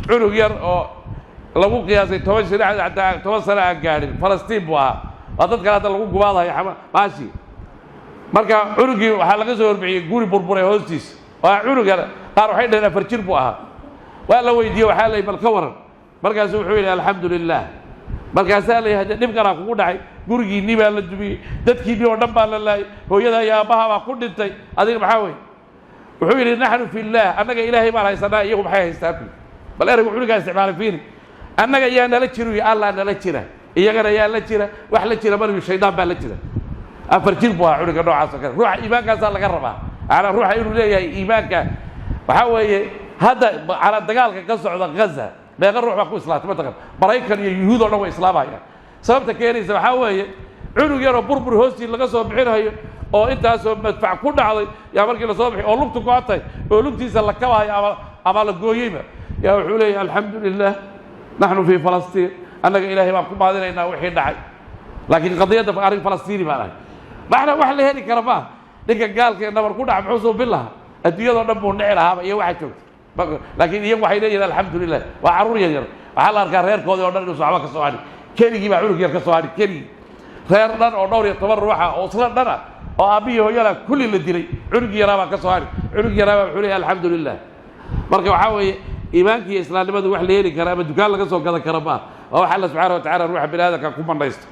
عنق ير أو لو قياسي توجه حتى توصل أجارين فلسطين بوها وضد كلام لو جوالها يا حما ماشي مركا عنقي وحلقة زور بعي جوري بربري هوستيس وعنق ير قالوا حين أنا فرشير بوها ولا ويدي وحاله بالكور مركا سوحوا الحمد لله مركا سالي هذا نبقى راكو دحي غورغي نيبا لا دبي ددكي oo dhan baa la laay hooyada yaabaha baa ku dhintay adiga maxaa way wuxuu yiri nahnu fillah annaga ilaahay baa haysanaa iyagu maxay haystaan bal eraygu wuxuu ka isticmaalay fiiri annaga yaa nala jiro Allah nala jira iyagana yaa la jira wax la jira bal shaydaan baa la jira afar jir buu curiga noocaas ka ruuxa iimaankaas laga rabaa ana ruuxa inuu leeyahay iimaanka waxa weeye hada ala dagaalka ka socda Gaza beeqa ruux baa ku islaamay ma taqaan Mareykan iyo Yuhuud oo dhan way islaamayaan sababta keenaysa waxa weeye cunug yar oo burbur hoostii laga soo bixinayo oo intaas oo madfac ku dhacday yaa markii la soo bixi oo lugtu go'atay oo lugtiisa la kabahay ama la gooyayba yaa wuxuu leeyahay alxamdulillah nahnu fi falastiin annaga ilaahay baan ku baadinaynaa wixii dhacay laakiin qadiyada arrin falastiini baa lahay waxna wax la heli kara ma ninka gaalka nabar ku dhac muxuu soo bilaha adduunyada dhan buu dhici lahaa iyo waxa joogta laakiin iyagu waxay leeyihiin alxamdulillah waa caruur yar waxa la arkaa reerkoodii oo dhan inuu saxaba ka soo hadhi keligii baa cunug yar ka soo hadhi keligii reer dhan oo dhowr iyo toban ruuxa oo isla dhana oo aabihi hooyada kulli la dilay cunug yaraa baa ka soo hadhi cunug yaraa baa wuxuu leeyahay alxamdulillah marka waxa weeye iimaankii islaamnimadu wax la heli kara ama dukaan laga soo gadan kara ma waa waxa Allah subhanahu wa ta'ala ruuxa bini'aadamka ku bandhaysto